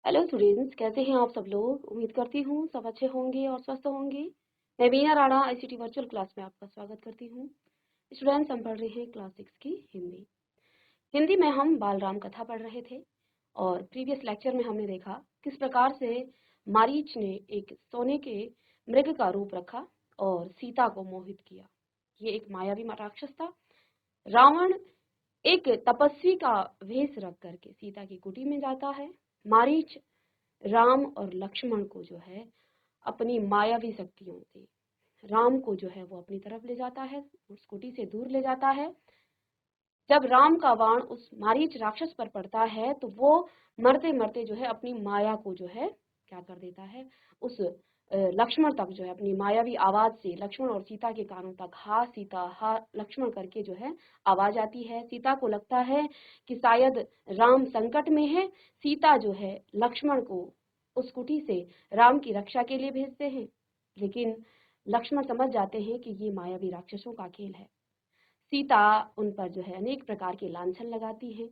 Hello students, कैसे हैं आप सब लोग। उम्मीद करती हूँ सब अच्छे होंगे और स्वस्थ होंगे। मैं Meena Rana ICT virtual class में आपका स्वागत करती हूँ। स्टूडेंट्स, हम पढ़ रहे हैं क्लास 6 की हिंदी। हिंदी में हम बालराम कथा पढ़ रहे थे और प्रीवियस लेक्चर में हमने देखा किस प्रकार से मारीच ने एक सोने के मृग का रूप रखा और सीता को मोहित किया। ये एक मायावी राक्षस था। रावण एक तपस्वी का वेश रख करके सीता की कुटी में जाता है। मारीच राम और लक्ष्मण को जो है अपनी मायावी शक्तियों से राम को जो है वो अपनी तरफ ले जाता है, उस कुटी से दूर ले जाता है। जब राम का बाण उस मारीच राक्षस पर पड़ता है तो वो मरते मरते जो है अपनी माया को जो है क्या कर देता है, उस लक्ष्मण तक जो है अपनी मायावी आवाज से लक्ष्मण और सीता के कानों तक हा सीता हा लक्ष्मण करके जो है आवाज आती है। सीता को लगता है कि शायद राम संकट में है। सीता जो है लक्ष्मण को उस कुटी से राम की रक्षा के लिए भेजते हैं, लेकिन लक्ष्मण समझ जाते हैं कि ये मायावी राक्षसों का खेल है। सीता उन पर जो है अनेक प्रकार के लांछन लगाती है।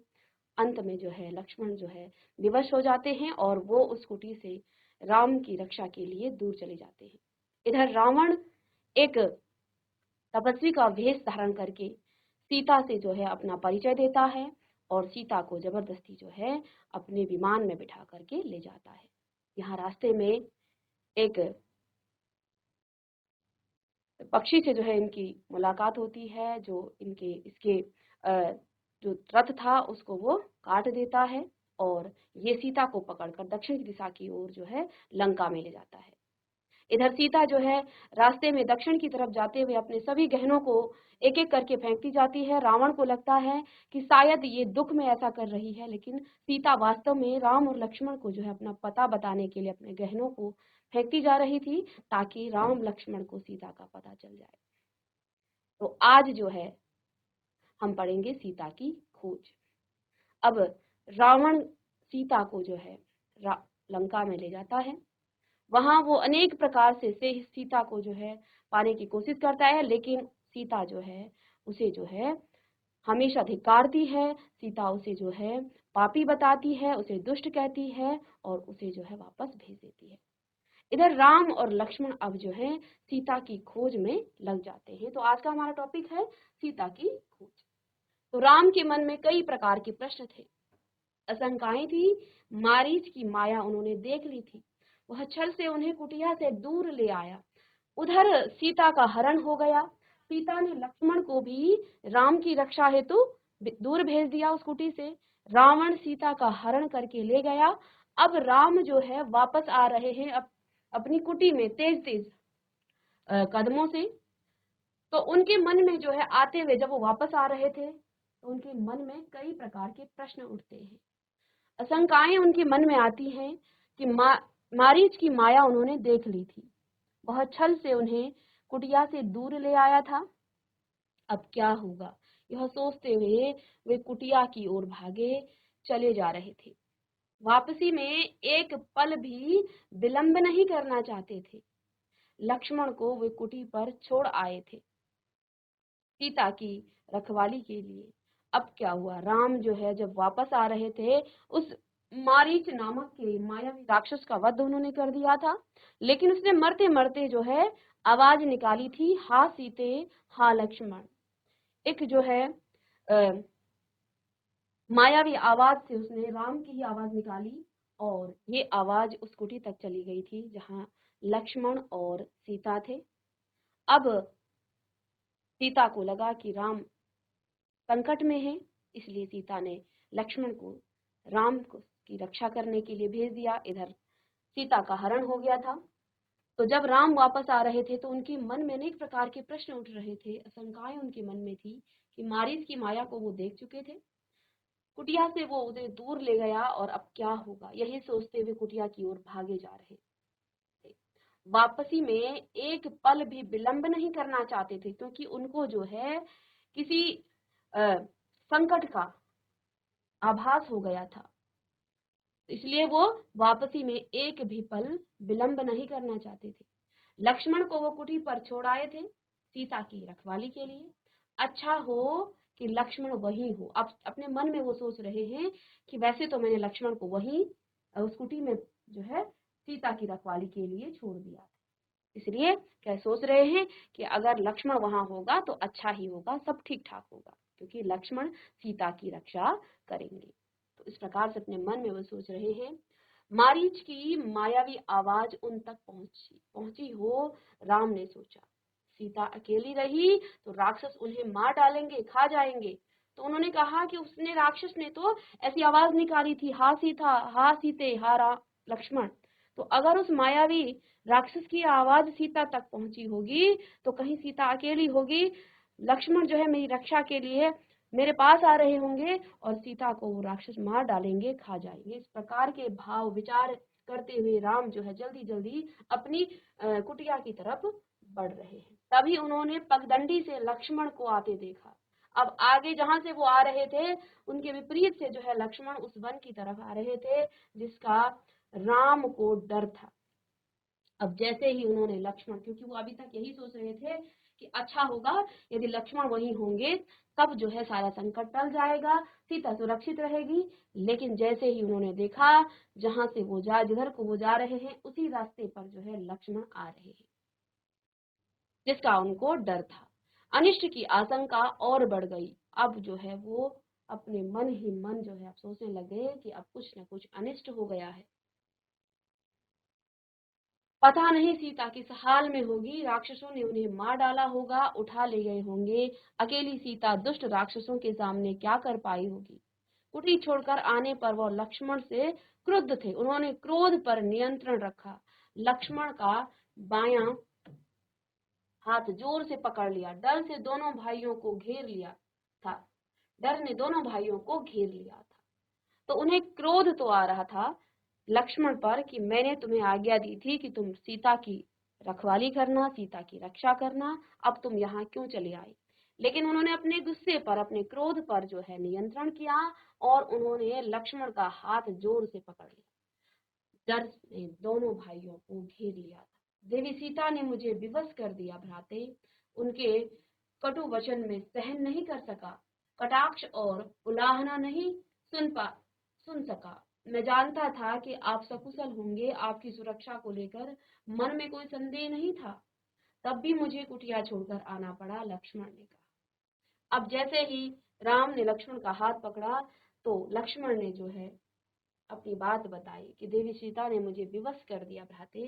अंत में जो है लक्ष्मण जो है विवश हो जाते हैं और वो उस कुटी से राम की रक्षा के लिए दूर चले जाते हैं। इधर रावण एक तपस्वी का वेश धारण करके सीता से जो है अपना परिचय देता है और सीता को जबरदस्ती जो है अपने विमान में बिठा करके ले जाता है। यहाँ रास्ते में एक पक्षी से जो है इनकी मुलाकात होती है, जो इनके इसके जो रथ था उसको वो काट देता है और ये सीता को पकड़कर दक्षिण की दिशा की ओर जो है लंका में ले जाता है। इधर सीता जो है रास्ते में दक्षिण की तरफ जाते हुए अपने सभी गहनों को एक एक करके फेंकती जाती है। रावण को लगता है कि शायद ये दुख में ऐसा कर रही है, लेकिन सीता वास्तव में राम और लक्ष्मण को जो है अपना पता बताने के लिए अपने गहनों को फेंकती जा रही थी ताकि राम लक्ष्मण को सीता का पता चल जाए। तो आज जो है हम पढ़ेंगे सीता की खोज। अब रावण सीता को जो है लंका में ले जाता है। वहां वो अनेक प्रकार से सीता को जो है पाने की कोशिश करता है, लेकिन सीता जो है उसे जो है हमेशा धिक्कारती है। सीता उसे जो है पापी बताती है, उसे दुष्ट कहती है और उसे जो है वापस भेज देती है। इधर राम और लक्ष्मण अब जो है सीता की खोज में लग जाते हैं। तो आज का हमारा टॉपिक है सीता की खोज। तो राम के मन में कई प्रकार के प्रश्न थे, आशंकाएं थी। मारीच की माया उन्होंने देख ली थी, वह छल से उन्हें कुटिया से दूर ले आया। उधर सीता का हरण हो गया। सीता ने लक्ष्मण को भी राम की रक्षा हेतु दूर भेज दिया उस कुटी से। रावण सीता का हरण करके ले गया। अब राम जो है वापस आ रहे हैं अपनी कुटी में तेज तेज कदमों से। तो उनके मन में जो है आते हुए जब वो वापस आ रहे थे तो उनके मन में कई प्रकार के प्रश्न उठते हैं, आशंकाएं उनके मन में आती हैं कि मारीच की माया उन्होंने देख ली थी, वह छल से उन्हें कुटिया से दूर ले आया था। अब क्या होगा, यह सोचते हुए वे कुटिया की ओर भागे चले जा रहे थे। वापसी में एक पल भी विलंब नहीं करना चाहते थे। लक्ष्मण को वे कुटी पर छोड़ आए थे सीता की रखवाली के लिए। अब क्या हुआ, राम जो है जब वापस आ रहे थे, उस मारीच नामक के मायावी राक्षस का वध उन्होंने कर दिया था, लेकिन उसने मरते मरते जो है आवाज निकाली थी, हा सीते हा लक्ष्मण। एक जो है मायावी आवाज से उसने राम की ही आवाज निकाली और ये आवाज उस कुटी तक चली गई थी जहां लक्ष्मण और सीता थे। अब सीता को लगा कि राम संकट में है, इसलिए सीता ने लक्ष्मण को राम को की रक्षा करने के लिए भेज दिया। इधर सीता का हरण हो गया था। तो जब राम वापस आ रहे थे तो उनके मन में अनेक प्रकार के प्रश्न उठ रहे थे, आशंकाएं उनके मन में थी कि मारीच की माया को वो देख चुके थे, कुटिया से वो उन्हें दूर ले गया और अब क्या होगा, यही सोचते हुए कुटिया की ओर भागे जा रहे थे। वापसी में एक पल भी विलंब नहीं करना चाहते थे, क्योंकि उनको जो है किसी संकट का आभास हो गया था, इसलिए वो वापसी में एक भी पल विलंब नहीं करना चाहते थे। लक्ष्मण को वो कुटी पर छोड़ आए थे सीता की रखवाली के लिए। अच्छा हो कि लक्ष्मण वही हो। अब अपने मन में वो सोच रहे हैं कि वैसे तो मैंने लक्ष्मण को वहीं उस कुटी में जो है सीता की रखवाली के लिए छोड़ दिया। इसलिए क्या सोच रहे हैं कि अगर लक्ष्मण वहां होगा तो अच्छा ही होगा, सब ठीक ठाक होगा, क्योंकि लक्ष्मण सीता की रक्षा करेंगे। तो इस प्रकार से अपने मन में वो सोच रहे हैं। मारीच की मायावी आवाज उन तक पहुंची हो। राम ने सोचा, सीता अकेली रही तो राक्षस उन्हें मार डालेंगे, खा जाएंगे। तो उन्होंने कहा कि उसने राक्षस ने तो ऐसी आवाज निकाली थी, हा सीता, हा सीते, हा लक्ष्मण। तो अगर उस मायावी राक्षस की आवाज सीता तक पहुंची होगी तो कहीं सीता अकेली होगी, लक्ष्मण जो है मेरी रक्षा के लिए मेरे पास आ रहे होंगे और सीता को वो राक्षस मार डालेंगे, खा जाएंगे। इस प्रकार के भाव विचार करते हुए राम जो है जल्दी जल्दी अपनी कुटिया की तरफ बढ़ रहे हैं। तभी उन्होंने पगडंडी से लक्ष्मण को आते देखा। अब आगे जहां से वो आ रहे थे उनके विपरीत से जो है लक्ष्मण उस वन की तरफ आ रहे थे जिसका राम को डर था। अब जैसे ही उन्होंने लक्ष्मण, क्योंकि वो अभी तक यही सोच रहे थे कि अच्छा होगा यदि लक्ष्मण वहीं होंगे, तब जो है सारा संकट टल जाएगा, सीता सुरक्षित रहेगी। लेकिन जैसे ही उन्होंने देखा जहां से वो जिधर को वो जा रहे हैं उसी रास्ते पर जो है लक्ष्मण आ रहे हैं, जिसका उनको डर था। अनिष्ट की आशंका और बढ़ गई। अब जो है वो अपने मन ही मन जो है अब सोचने लगे कि अब कुछ न कुछ अनिष्ट हो गया है। पता नहीं सीता किस हाल में होगी, राक्षसों ने उन्हें मार डाला होगा, उठा ले गए होंगे। अकेली सीता दुष्ट राक्षसों के सामने क्या कर पाई होगी। कुटी छोड़कर आने पर वह लक्ष्मण से क्रुद्ध थे। उन्होंने क्रोध पर नियंत्रण रखा। लक्ष्मण का बायां हाथ जोर से पकड़ लिया। डर ने दोनों भाइयों को घेर लिया था। तो उन्हें क्रोध तो आ रहा था लक्ष्मण पर कि मैंने तुम्हें आज्ञा दी थी कि तुम सीता की रखवाली करना, सीता की रक्षा करना, अब तुम यहाँ क्यों चले आए। लेकिन उन्होंने अपने गुस्से पर, अपने क्रोध पर जो है नियंत्रण किया और उन्होंने लक्ष्मण का हाथ जोर से पकड़ लिया। डर ने दोनों भाइयों को घेर लिया था। देवी सीता ने मुझे विवश कर दिया भ्राते। उनके कटु वचन में सहन नहीं कर सका, कटाक्ष और उलाहना नहीं सुन सका। मैं जानता था कि आप सकुशल होंगे, आपकी सुरक्षा को लेकर मन में कोई संदेह नहीं था। तब भी मुझे कुटिया छोड़कर आना पड़ा, लक्ष्मण ने कहा। अब जैसे ही राम ने लक्ष्मण का हाथ पकड़ा तो लक्ष्मण ने जो है अपनी बात बताई कि देवी सीता ने मुझे विवश कर दिया भ्राते।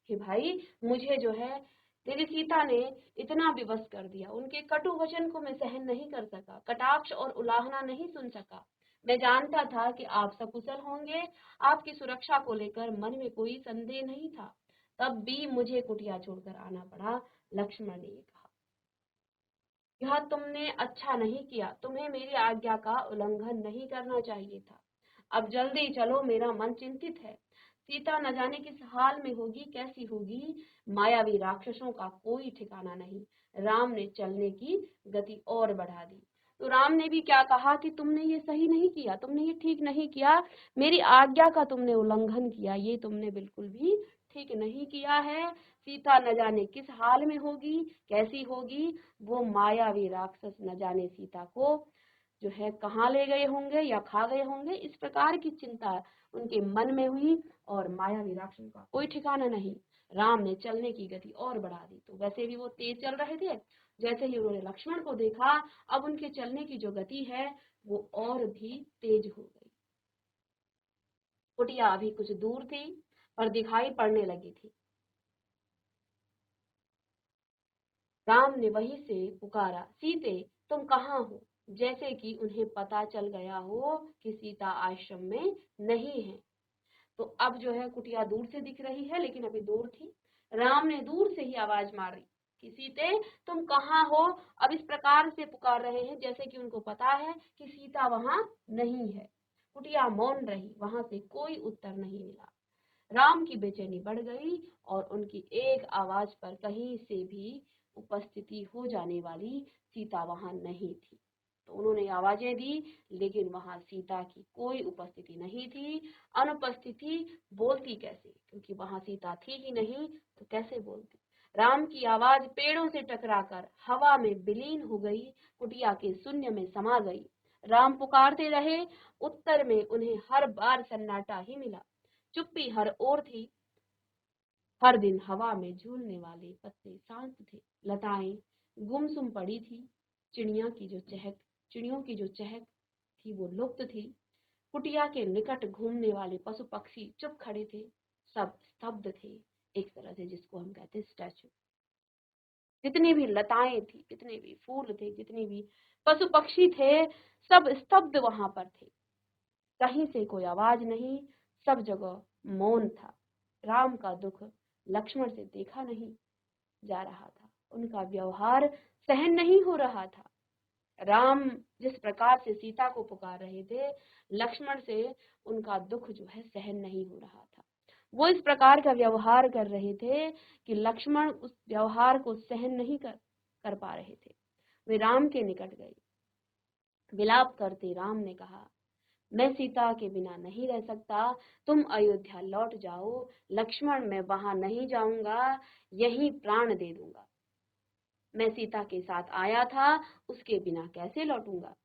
हे भाई, मुझे जो है देवी सीता ने इतना विवश कर दिया, उनके कटु वचन को मैं सहन नहीं कर सका, कटाक्ष और उलाहना नहीं सुन सका। मैं जानता था कि आप सकुशल होंगे, आपकी सुरक्षा को लेकर मन में कोई संदेह नहीं था। तब भी मुझे कुटिया छोड़कर आना पड़ा, लक्ष्मण ने कहा। यह तुमने अच्छा नहीं किया, तुम्हें मेरी आज्ञा का उल्लंघन नहीं करना चाहिए था। अब जल्दी चलो, मेरा मन चिंतित है। सीता न जाने किस हाल में होगी, कैसी होगी। मायावी राक्षसों का कोई ठिकाना नहीं। राम ने चलने की गति और बढ़ा दी। तो राम ने भी क्या कहा कि तुमने ये सही नहीं किया, तुमने ये ठीक नहीं किया, मेरी आज्ञा का तुमने उल्लंघन किया, ये तुमने बिल्कुल भी ठीक नहीं किया है। सीता न जाने किस हाल में होगी, कैसी होगी। वो मायावी राक्षस न जाने सीता को जो है कहाँ ले गए होंगे या खा गए होंगे। इस प्रकार की चिंता उनके मन में हुई और मायावी राक्षसों का कोई ठिकाना नहीं। राम ने चलने की गति और बढ़ा दी। तो वैसे भी वो तेज चल रहे थे, जैसे ही उन्होंने लक्ष्मण को देखा अब उनके चलने की जो गति है वो और भी तेज हो गई। कुटिया अभी कुछ दूर थी पर दिखाई पड़ने लगी थी। राम ने वहीं से पुकारा, सीते तुम कहाँ हो। जैसे कि उन्हें पता चल गया हो कि सीता आश्रम में नहीं है। तो अब जो है कुटिया दूर से दिख रही है लेकिन अभी दूर थी। राम ने दूर से ही आवाज मारी कि सीते तुम कहाँ हो। अब इस प्रकार से पुकार रहे हैं जैसे कि उनको पता है कि सीता वहां नहीं है। कुटिया मौन रही, वहां से कोई उत्तर नहीं मिला। राम की बेचैनी बढ़ गई और उनकी एक आवाज पर कहीं से भी उपस्थिति हो जाने वाली सीता वहां नहीं थी। तो उन्होंने आवाजें दी लेकिन वहां सीता की कोई उपस्थिति नहीं थी। अनुपस्थिति बोलती कैसे, क्योंकि वहां सीता थी ही नहीं तो कैसे बोलती। राम की आवाज पेड़ों से टकराकर हवा में विलीन हो गई, कुटिया के शून्य में समा गई। राम पुकारते रहे, उत्तर में उन्हें हर बार सन्नाटा ही मिला। चुप्पी हर ओर थी। हर दिन हवा में झूलने वाले पत्ते शांत थे, लताएं गुमसुम पड़ी थी, चिड़ियों की जो चहक थी वो लुप्त थी। कुटिया के निकट घूमने वाले पशु पक्षी चुप खड़े थे, सब स्तब्ध थे, एक तरह से जिसको हम कहते हैं स्टैचू। जितनी भी लताएं थी, जितने भी फूल थे, जितने भी पशु पक्षी थे, सब स्तब्ध वहां पर थे। कहीं से कोई आवाज नहीं, सब जगह मौन था। राम का दुख लक्ष्मण से देखा नहीं जा रहा था, उनका व्यवहार सहन नहीं हो रहा था। राम जिस प्रकार से सीता को पुकार रहे थे, लक्ष्मण से उनका दुख जो है सहन नहीं हो रहा था। वो इस प्रकार का व्यवहार कर रहे थे कि लक्ष्मण उस व्यवहार को सहन नहीं कर पा रहे थे। वे राम के निकट गए। विलाप करते राम ने कहा, मैं सीता के बिना नहीं रह सकता, तुम अयोध्या लौट जाओ। लक्ष्मण, मैं वहां नहीं जाऊंगा, यहीं प्राण दे दूंगा। मैं सीता के साथ आया था, उसके बिना कैसे लौटूंगा।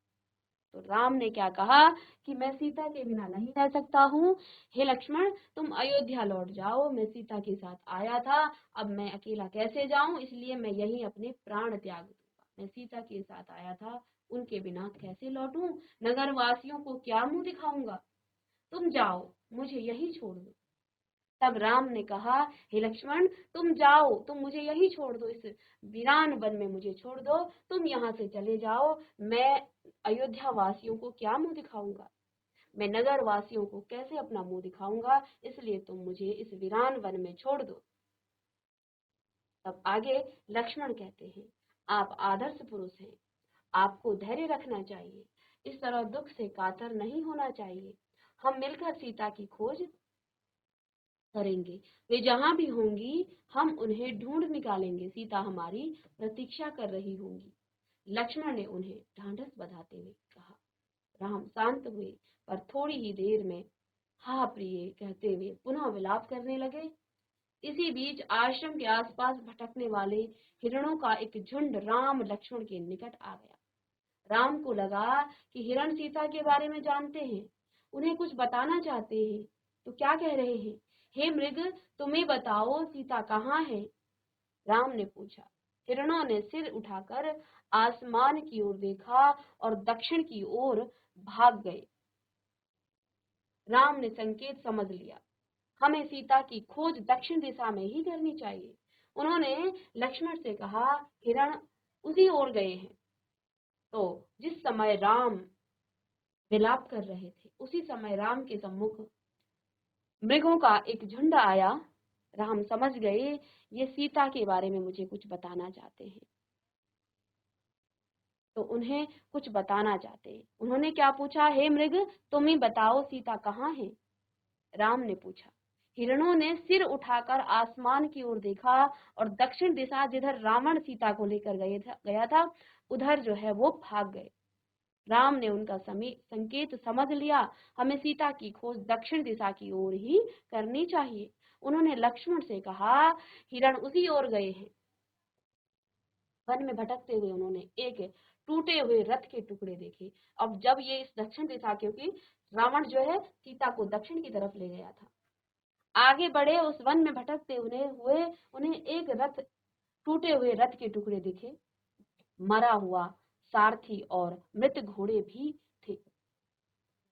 तो राम ने क्या कहा कि मैं सीता के बिना नहीं रह सकता हूँ, हे लक्ष्मण तुम अयोध्या लौट जाओ, मैं सीता के साथ आया था, अब मैं अकेला कैसे जाऊं, इसलिए मैं यहीं अपने प्राण त्याग दूंगा। मैं सीता के साथ आया था, उनके बिना कैसे लौटूं, नगर वासियों को क्या मुंह दिखाऊंगा। तुम जाओ, मुझे यही छोड़ दो। तब राम ने कहा, हे लक्ष्मण तुम जाओ, तुम मुझे यही छोड़ दो, इस वीरान वन में मुझे छोड़ दो, तुम यहाँ से चले जाओ। मैं अयोध्या वासियों को क्या मुंह दिखाऊंगा, मैं नगर वासियों को कैसे अपना मुंह दिखाऊंगा, इसलिए तुम मुझे इस वीरान वन में छोड़ दो। तब आगे लक्ष्मण कहते हैं, आप आदर्श पुरुष हैं, आपको धैर्य रखना चाहिए, इस तरह दुख से कातर नहीं होना चाहिए। हम मिलकर सीता की खोज करेंगे, वे जहां भी होंगी हम उन्हें ढूंढ निकालेंगे, सीता हमारी प्रतीक्षा कर रही होंगी। लक्ष्मण ने उन्हें ढांढस बंधाते हुए कहा। राम शांत हुए, पर थोड़ी ही देर में हा प्रिय कहते हुए पुनः विलाप करने लगे। इसी बीच आश्रम के आसपास भटकने वाले हिरणों का एक झुंड राम लक्ष्मण के निकट आ गया। राम को लगा कि हिरण सीता के बारे में जानते हैं, उन्हें कुछ बताना चाहते हैं। तो क्या कह रहे हैं, हे मृग तुम्हें बताओ सीता कहाँ है, राम ने पूछा। हिरणों ने सिर उठाकर आसमान की ओर देखा और दक्षिण की ओर भाग गए। राम ने संकेत समझ लिया, हमें सीता की खोज दक्षिण दिशा में ही करनी चाहिए। उन्होंने लक्ष्मण से कहा, हिरण उसी ओर गए हैं। तो जिस समय राम विलाप कर रहे थे, उसी समय राम के सम्मुख मृगों का एक झुंड आया। राम समझ गए ये सीता के बारे में मुझे कुछ बताना चाहते हैं, तो उन्हें कुछ बताना चाहते हैं। उन्होंने क्या पूछा, हे मृग तुम ही बताओ सीता कहाँ है, राम ने पूछा। हिरणों ने सिर उठाकर आसमान की ओर देखा और दक्षिण दिशा जिधर रावण सीता को लेकर गया था उधर जो है वो भाग गए। राम ने उनका संकेत समझ लिया, हमें सीता की खोज दक्षिण दिशा की ओर ही करनी चाहिए। उन्होंने लक्ष्मण से कहा, हिरण उसी ओर गए हैं। वन में भटकते हुए उन्होंने एक टूटे हुए रथ के टुकड़े देखे। अब जब ये इस दक्षिण दिशा, क्योंकि रावण जो है सीता को दक्षिण की तरफ ले गया था, आगे बढ़े उस वन में भटकते उन्हें एक रथ, टूटे हुए रथ के टुकड़े दिखे, मरा हुआ सारथी और मृत घोड़े भी थे।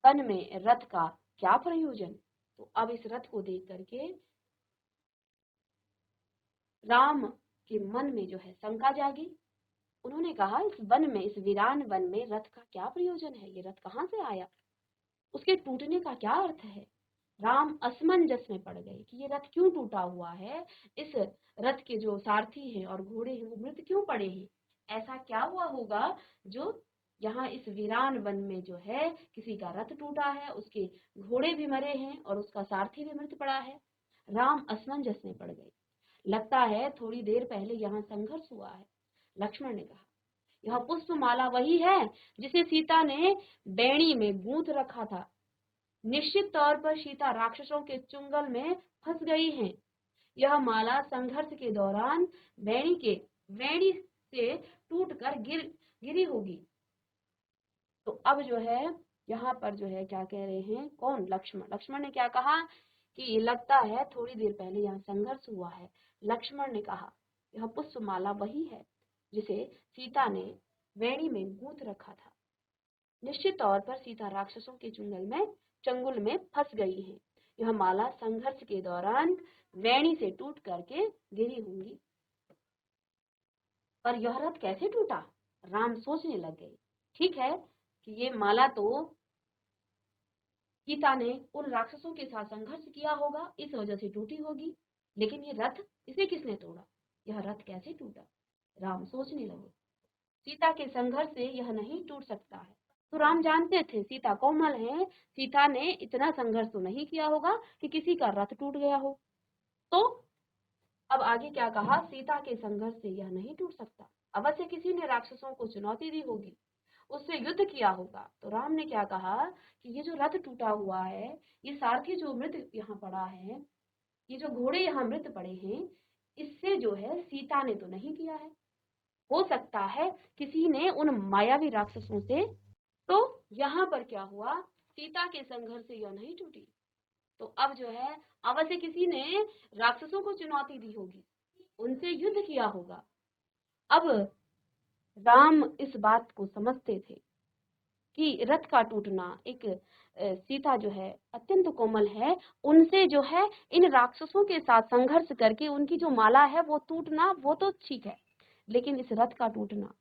वन में रथ का क्या प्रयोजन। तो अब इस रथ को देख करके राम के मन में जो है शंका जागी। उन्होंने कहा, इस वन में, इस वीरान वन में रथ का क्या प्रयोजन है, ये रथ कहाँ से आया, उसके टूटने का क्या अर्थ है। राम असमंजस में पड़ गए कि ये रथ क्यों टूटा हुआ है, इस रथ के जो सारथी हैं और घोड़े हैं वो मृत क्यों पड़े हैं, ऐसा क्या हुआ होगा जो यहाँ इस वीरान वन में जो है किसी का रथ टूटा है, उसके घोड़े भी मरे हैं और उसका सारथी भी मृत पड़ा है। राम असमंजस में पड़ गए। लगता है थोड़ी देर पहले यहाँ संघर्ष हुआ है। लक्ष्मण ने कहा, यह पुष्पमाला वही है जिसे सीता ने बेणी में गूंथ रखा था। निश्चित तौर पर सीता राक्षसों के चुंगल में फंस गई है। यह माला संघर्ष के दौरान वेणी से टूटकर गिरी होगी। तो अब जो है यहाँ पर जो है क्या कह रहे हैं, कौन, लक्ष्मण ने क्या कहा कि ये लगता है थोड़ी देर पहले यहाँ संघर्ष हुआ है। लक्ष्मण ने कहा, यह पुष्पमाला वही है जिसे सीता ने वेणी में गूंथ रखा था। निश्चित तौर पर सीता राक्षसों के चंगुल में फंस गई है। यह माला संघर्ष के दौरान वेणी से टूट करके गिरी होंगी। पर यह रथ कैसे टूटा? राम सोचने लग गए। ठीक है कि ये माला तो सीता ने उन राक्षसों के साथ संघर्ष किया होगा, इस वजह से टूटी होगी, लेकिन ये रथ, इसे किसने तोड़ा? यह रथ कैसे टूटा? राम सोचने लगे। सीता के संघर्ष से यह नहीं टूट सकता है। तो राम जानते थे सीता कोमल है, सीता ने इतना संघर्ष तो नहीं किया होगा कि किसी का रथ टूट गया हो। तो अब आगे क्या कहा? सीता के संघर्ष से यह नहीं टूट सकता, अवश्य किसी ने राक्षसों को चुनौती दी होगी, उससे युद्ध किया होगा। तो राम ने क्या कहा कि ये जो रथ टूटा हुआ है, ये सारथी जो मृत यहाँ पड़ा है, ये जो घोड़े यहाँ मृत पड़े हैं, इससे जो है सीता ने तो नहीं किया है, हो सकता है किसी ने उन मायावी राक्षसों से। तो यहाँ पर क्या हुआ? सीता के संघर्ष से यह नहीं टूटी, तो अब जो है अवश्य किसी ने राक्षसों को चुनौती दी होगी, उनसे युद्ध किया होगा। अब राम इस बात को समझते थे कि रथ का टूटना, एक सीता जो है अत्यंत कोमल है, उनसे जो है इन राक्षसों के साथ संघर्ष करके उनकी जो माला है वो टूटना, वो तो ठीक है, लेकिन इस रथ का टूटना,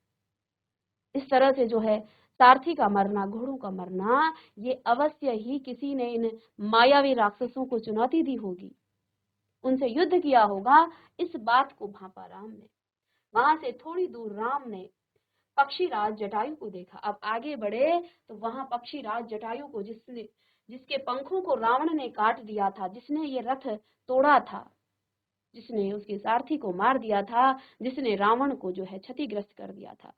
इस तरह से जो है सारथी का मरना, घोड़ों का मरना, ये अवश्य ही किसी ने इन मायावी राक्षसों को चुनौती दी होगी, उनसे युद्ध किया होगा। इस बात को भांपा राम ने। वहां से थोड़ी दूर राम ने पक्षीराज जटायु को देखा। अब आगे बढ़े तो वहां पक्षीराज जटायु को, जिसके पंखों को रावण ने काट दिया था, जिसने ये रथ तोड़ा था, जिसने उसके सारथी को मार दिया था, जिसने रावण को जो है क्षतिग्रस्त कर दिया था,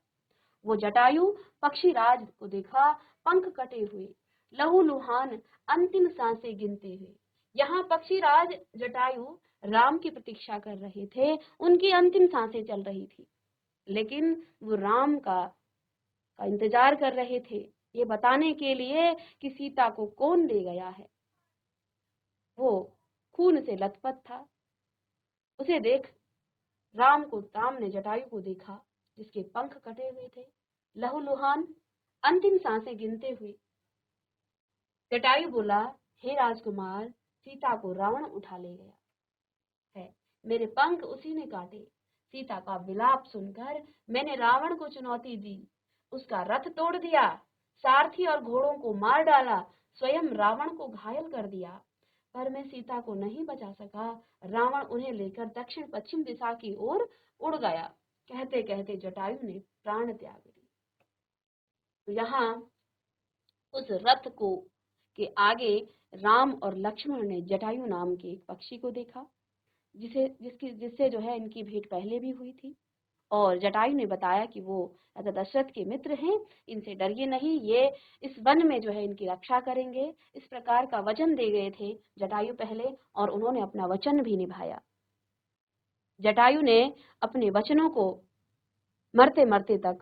वो जटायु पक्षीराज को देखा, पंख कटे हुए, लहूलुहान, अंतिम सांसें गिनते हुए। यहाँ पक्षीराज जटायु राम की प्रतीक्षा कर रहे थे, उनकी अंतिम सांसें चल रही थी, लेकिन वो राम का इंतजार कर रहे थे, ये बताने के लिए कि सीता को कौन ले गया है। वो खून से लथपथ था। उसे देख राम ने जटायु को देखा, जिसके पंख कटे हुए थे, लहूलुहान, अंतिम सांसें गिनते हुए। जटायु बोला, हे राजकुमार, सीता को रावण उठा ले गया है, मेरे पंख उसी ने काटे। सीता का विलाप सुनकर मैंने रावण को चुनौती दी, उसका रथ तोड़ दिया, सारथी और घोड़ों को मार डाला, स्वयं रावण को घायल कर दिया, पर मैं सीता को नहीं बचा सका। रावण उन्हें लेकर दक्षिण पश्चिम दिशा की ओर उड़ गया। कहते कहते जटायु ने प्राण त्याग दिए। तो यहाँ उस रथ को के आगे राम और लक्ष्मण ने जटायु नाम के एक पक्षी को देखा, जिससे जो है इनकी भेंट पहले भी हुई थी। और जटायु ने बताया कि वो राजा दशरथ के मित्र हैं, इनसे डरिए नहीं, ये इस वन में जो है इनकी रक्षा करेंगे। इस प्रकार का वचन दे गए थे जटायु पहले, और उन्होंने अपना वचन भी निभाया। जटायु ने अपने वचनों को मरते मरते तक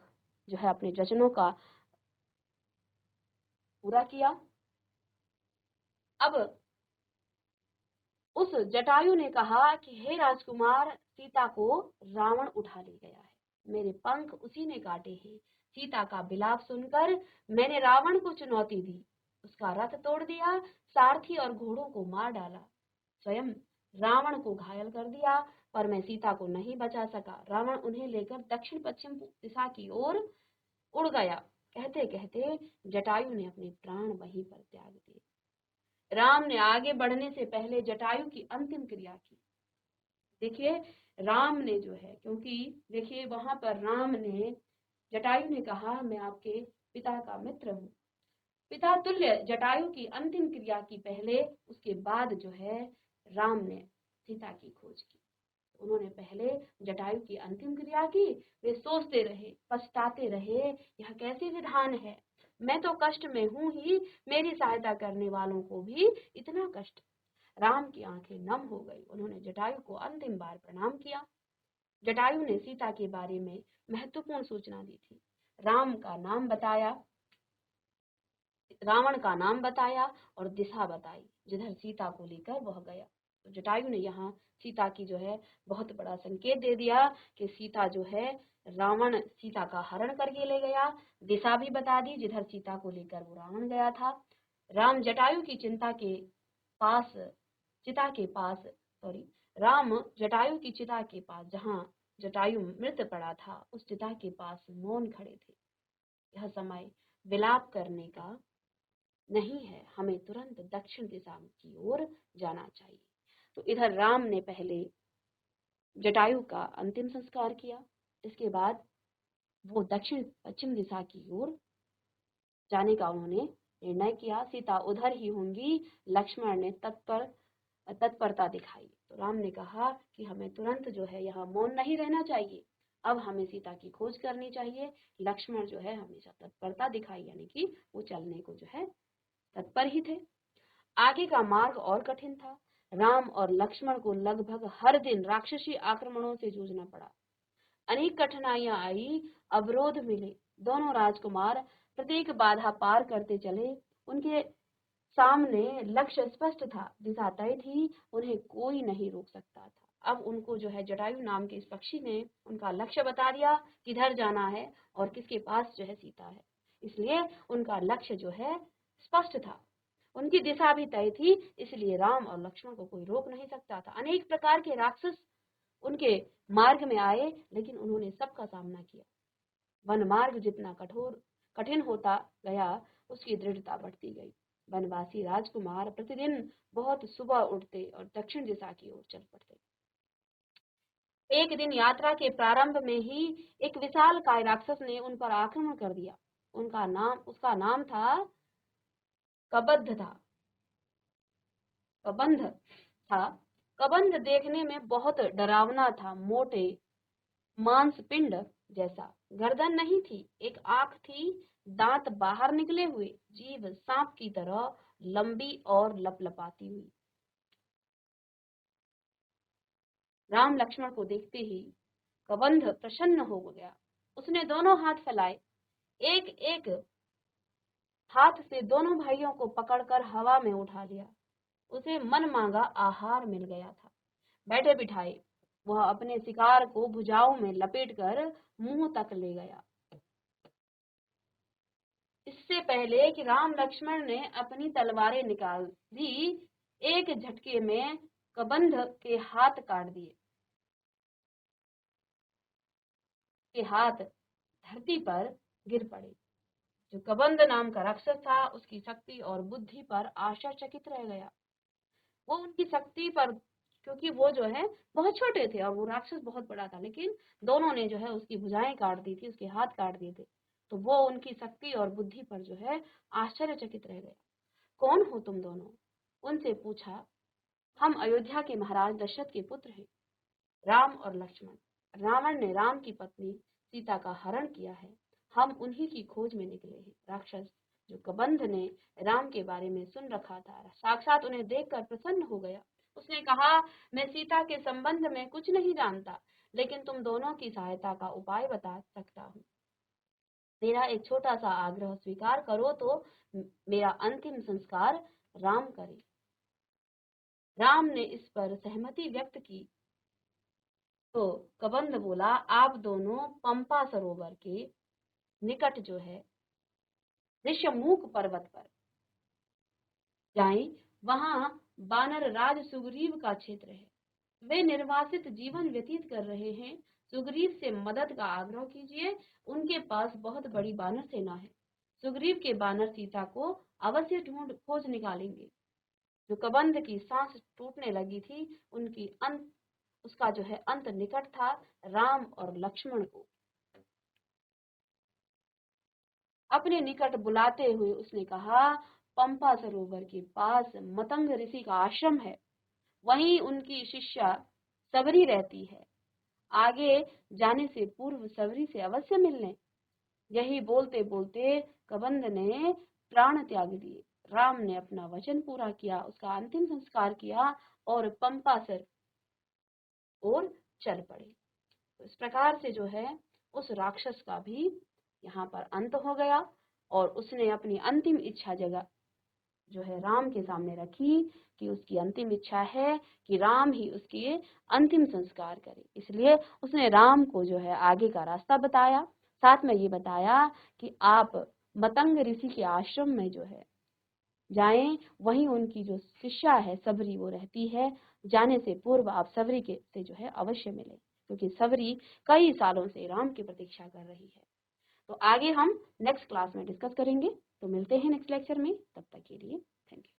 जो है अपने वचनों का पूरा किया। अब उस जटायु ने कहा कि हे राजकुमार, सीता को रावण उठा ले गया है, मेरे पंख उसी ने काटे हैं। सीता का विलाप सुनकर मैंने रावण को चुनौती दी, उसका रथ तोड़ दिया, सारथी और घोड़ों को मार डाला, स्वयं रावण को घायल कर दिया, पर मैं सीता को नहीं बचा सका। रावण उन्हें लेकर दक्षिण पश्चिम दिशा की ओर उड़ गया। कहते कहते जटायु ने अपने प्राण वहीं पर त्याग दिए। राम ने आगे बढ़ने से पहले जटायु की अंतिम क्रिया की। देखिए राम ने जो है, क्योंकि देखिए वहां पर राम ने, जटायु ने कहा मैं आपके पिता का मित्र हूँ, पिता तुल्य जटायु की अंतिम क्रिया की पहले, उसके बाद जो है राम ने सीता की खोज की। उन्होंने पहले जटायु की अंतिम क्रिया की। वे सोचते रहे, पछताते रहे, यह कैसे विधान है, मैं तो कष्ट में हूं ही, मेरी सहायता करने वालों को भी इतना कष्ट। राम की आंखें नम हो गई। उन्होंने जटायु को अंतिम बार प्रणाम किया। जटायु ने सीता के बारे में महत्वपूर्ण सूचना दी थी, राम का नाम बताया, रावण का नाम बताया और दिशा बताई जिधर सीता को लेकर वह गया। तो जटायु ने यहाँ सीता की जो है बहुत बड़ा संकेत दे दिया कि सीता जो है, रावण सीता का हरण करके ले गया। दिशा भी बता दी जिधर सीता को लेकर वो रावण गया था। राम जटायु की पास चिता के पास सॉरी राम जटायु की चिता के पास, जहाँ जटायु मृत पड़ा था, उस चिता के पास मौन खड़े थे। यह समय विलाप करने का नहीं है, हमें तुरंत दक्षिण दिशा की ओर जाना चाहिए। तो इधर राम ने पहले जटायु का अंतिम संस्कार किया, इसके बाद वो दक्षिण पश्चिम दिशा की ओर जाने का उन्होंने निर्णय किया। सीता उधर ही होंगी। लक्ष्मण ने तत्परता दिखाई। तो राम ने कहा कि हमें तुरंत जो है यहाँ मौन नहीं रहना चाहिए, अब हमें सीता की खोज करनी चाहिए। लक्ष्मण जो है हमेशा तत्परता दिखाई, यानी कि वो चलने को जो है तत्पर ही थे। आगे का मार्ग और कठिन था। राम और लक्ष्मण को लगभग हर दिन राक्षसी आक्रमणों से जूझना पड़ा। अनेक कठिनाइयां आई, अवरोध मिले। दोनों राजकुमार प्रत्येक बाधा पार करते चले। उनके सामने लक्ष्य स्पष्ट था, दिशा तय थी, उन्हें कोई नहीं रोक सकता था। अब उनको जो है जटायु नाम के इस पक्षी ने उनका लक्ष्य बता दिया, किधर जाना है और किसके पास जो है सीता है। इसलिए उनका लक्ष्य जो है स्पष्ट था, उनकी दिशा भी तय थी, इसलिए राम और लक्ष्मण को कोई रोक नहीं सकता था। अनेक प्रकार के राक्षस उनके मार्ग में आए, लेकिन उन्होंने सबका सामना किया। वन मार्ग जितना कठिन होता गया, उसकी दृढ़ता बढ़ती गई। वनवासी राजकुमार प्रतिदिन बहुत सुबह उठते और दक्षिण दिशा की ओर चल पड़ते। एक दिन यात्रा के प्रारंभ में ही एक विशालकाय राक्षस ने उन पर आक्रमण कर दिया। उसका नाम था कबद्ध था कबंध था। कबंध देखने में बहुत डरावना था, मोटे मांसपिंड जैसा। गर्दन नहीं थी, एक आंख थी, दांत बाहर निकले हुए, जीभ सांप की तरह लंबी और लपलपाती हुई। राम लक्ष्मण को देखते ही कबंध प्रसन्न हो गया। उसने दोनों हाथ फैलाए, एक एक हाथ से दोनों भाइयों को पकड़कर हवा में उठा लिया। उसे मन मांगा आहार मिल गया था। बैठे बिठाए वह अपने शिकार को भुजाओं में लपेटकर मुंह तक ले गया। इससे पहले कि राम लक्ष्मण ने अपनी तलवारें निकाल दी, एक झटके में कबंध के हाथ काट दिए। के हाथ धरती पर गिर पड़े। जो कबंध नाम का राक्षस था, उसकी शक्ति और बुद्धि पर आश्चर्यचकित रह गया। वो उनकी शक्ति पर, क्योंकि वो जो है बहुत छोटे थे और वो राक्षस बहुत बड़ा था, लेकिन दोनों ने जो है उसकी भुजाएं काट दी थी, उसके हाथ काट दिए थे। तो वो उनकी शक्ति और बुद्धि पर जो है आश्चर्यचकित रह गया। कौन हो तुम दोनों? उनसे पूछा। हम अयोध्या के महाराज दशरथ के पुत्र हैं, राम और लक्ष्मण। रावण ने राम की पत्नी सीता का हरण किया है, हम उन्हीं की खोज में निकले हैं। राक्षस जो कबंध ने राम के बारे में सुन रखा था, साक्षात उन्हें देखकर प्रसन्न हो गया। उसने कहा, मैं सीता के संबंध में कुछ नहीं जानता, लेकिन तुम दोनों की सहायता का उपाय बता सकता हूँ। मेरा एक छोटा सा आग्रह स्वीकार करो तो मेरा अंतिम संस्कार राम करे। राम ने इस पर सहमति व्यक्त की। तो कबंध बोला, आप दोनों पंपा सरोवर के निकट जो है ऋष्यमूक पर्वत पर जाएं, वहां बानर राज सुग्रीव का क्षेत्र है। वे निर्वासित जीवन व्यतीत कर रहे हैं। सुग्रीव से मदद का आग्रह कीजिए, उनके पास बहुत बड़ी बानर सेना है। सुग्रीव के बानर सीता को अवश्य ढूंढ खोज निकालेंगे। जो कबंध की सांस टूटने लगी थी, उसका जो है अंत निकट था। राम और लक्ष्मण को अपने निकट बुलाते हुए उसने कहा, पंपा सरोवर के पास मतंग ऋषि का आश्रम है, वहीं उनकी शिष्या सबरी रहती है। आगे जाने से पूर्व सबरी से अवश्य मिलने। यही बोलते बोलते कबंध ने प्राण त्याग दिए। राम ने अपना वचन पूरा किया, उसका अंतिम संस्कार किया और पंपासर और चल पड़े। तो इस प्रकार से जो है उस राक्षस का भी यहाँ पर अंत हो गया। और उसने अपनी अंतिम इच्छा जगह जो है राम के सामने रखी कि उसकी अंतिम इच्छा है कि राम ही उसके अंतिम संस्कार करे। इसलिए उसने राम को जो है आगे का रास्ता बताया, साथ में ये बताया कि आप मतंग ऋषि के आश्रम में जो है जाएं, वहीं उनकी जो शिष्या है सबरी वो रहती है। जाने से पूर्व आप सबरी के से जो है अवश्य मिले, क्योंकि सबरी कई सालों से राम की प्रतीक्षा कर रही है। तो आगे हम नेक्स्ट क्लास में डिस्कस करेंगे। तो मिलते हैं नेक्स्ट लेक्चर में, तब तक के लिए थैंक यू।